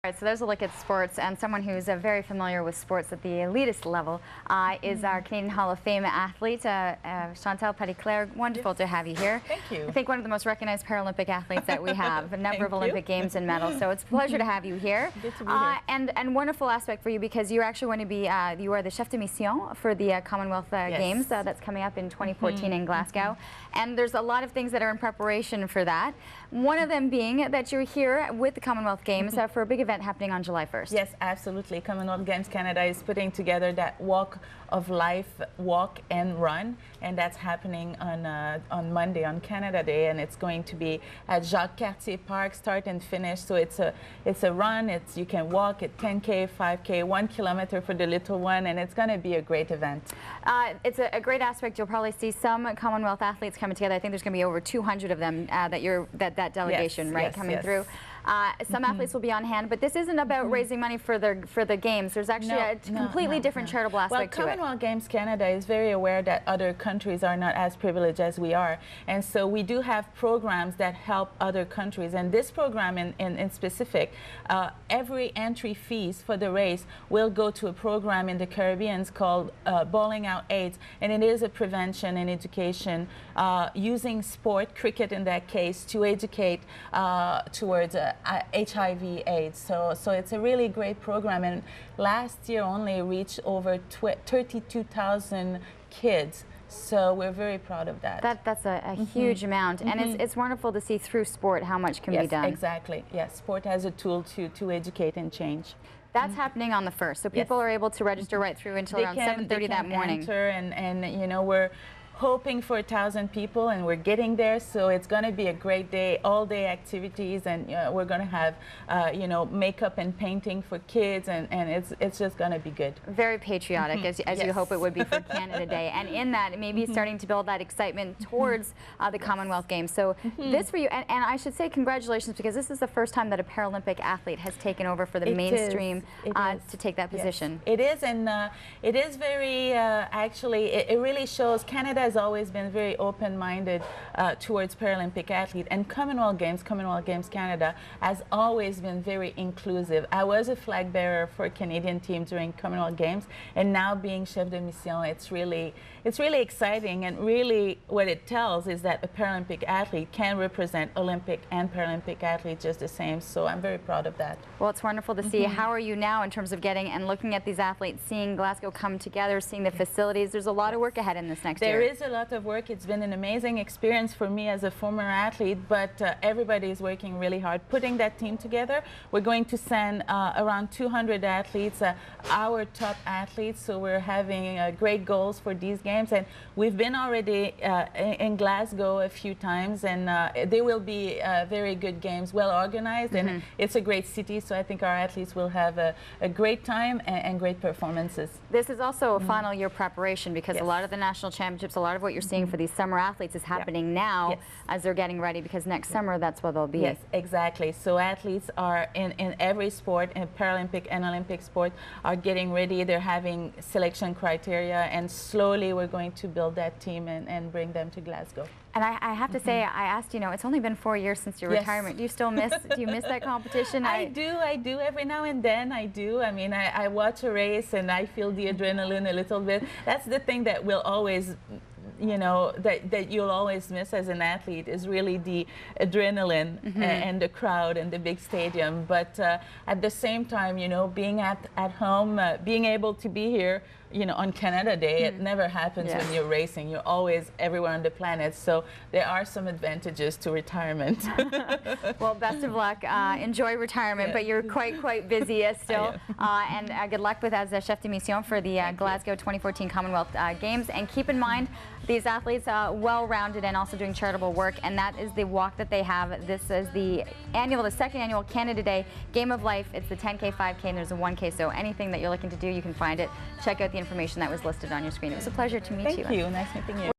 All right, so there's a look at sports, and someone who's very familiar with sports at the elitist level is our Canadian Hall of Fame athlete, Chantal Petitclerc. Wonderful to have you here. Thank you. I think one of the most recognized Paralympic athletes that we have, a number of Olympic Games and medals, so it's a pleasure to have you here. Good to be here. And wonderful aspect for you because you're actually going to be, you are the chef de mission for the Commonwealth Games that's coming up in 2014 in Glasgow. And there's a lot of things that are in preparation for that. One of them being that you're here with the Commonwealth Games for a big event happening on July 1st. Yes, absolutely. Commonwealth Games Canada is putting together that walk of life, walk and run, and that's happening on Monday, on Canada Day, and it's going to be at Jacques Cartier Park, start and finish. So it's a run. You can walk at 10K, 5K, 1 kilometer for the little one, and it's going to be a great event. It's a great aspect. You'll probably see some Commonwealth athletes coming together. I think there's going to be over 200 of them that delegation coming through. Some athletes will be on hand, but this isn't about raising money for the games. There's actually a completely different charitable aspect to it. Commonwealth Games Canada is very aware that other countries are not as privileged as we are, and so we do have programs that help other countries. And this program in specific, every entry fees for the race will go to a program in the Caribbean called Bowling Out AIDS, and it is a prevention and education using sport, cricket in that case, to educate towards HIV/AIDS. So it's a really great program, and last year only reached over 32,000 kids. So we're very proud of that. That's a huge amount, and it's wonderful to see through sport how much can be done. Yes, exactly. Yes, sport has a tool to educate and change. That's happening on the 1st, so people are able to register right through until around 7:30 that morning. And you know, we're hoping for 1,000 people, and we're getting there, so it's going to be a great day, all-day activities, and we're going to have you know, makeup and painting for kids, and it's just going to be good. Very patriotic, as you hope it would be for Canada Day, and in that maybe starting to build that excitement towards the Commonwealth Games. So this for you, and I should say congratulations, because this is the first time that a Paralympic athlete has taken over for the mainstream to take that position. It is, and it is very actually it really shows Canada has always been very open-minded towards Paralympic athletes, and Commonwealth Games Canada has always been very inclusive. I was a flag bearer for a Canadian team during Commonwealth Games, and now being chef de mission, it's really exciting, and really what it tells is that a Paralympic athlete can represent Olympic and Paralympic athletes just the same. So I'm very proud of that. Well, it's wonderful to see. How are you now in terms of getting and looking at these athletes, seeing Glasgow come together, seeing the facilities? There's a lot of work ahead in this next year. There is a lot of work. It's been an amazing experience for me as a former athlete, but everybody is working really hard putting that team together. We're going to send around 200 athletes, our top athletes, so we're having great goals for these games, and we've been already in Glasgow a few times, and they will be very good games, well organized, and it's a great city, so I think our athletes will have a great time and great performances. This is also a final year preparation, because a lot of the national championships, a lot of what you're seeing for these summer athletes is happening now as they're getting ready, because next summer that's where they'll be. Yes, exactly. So athletes are in every sport, in Paralympic and Olympic sport, are getting ready. They're having selection criteria, and slowly we're going to build that team and bring them to Glasgow. And I have to say, I asked, you know, it's only been 4 years since your retirement. Do you still miss, do you miss that competition? I do. Every now and then I do. I mean, I watch a race and I feel the adrenaline a little bit. That's the thing that will always, you know, that you'll always miss as an athlete, is really the adrenaline and the crowd and the big stadium. But at the same time, you know, being at home, being able to be here, you know, on Canada Day, it never happens when you're racing. You're always everywhere on the planet. So there are some advantages to retirement. Well, best of luck. Enjoy retirement, but you're quite busy still. And good luck with as a chef de mission for the Glasgow 2014 Commonwealth Games. And keep in mind, these athletes are well-rounded and also doing charitable work, and that is the walk that they have. This is the second annual Canada Day Game of Life. It's the 10K, 5K, and there's a 1K. So anything that you're looking to do, you can find it. Check out the information that was listed on your screen. It was a pleasure to meet you. Thank you. Nice meeting you.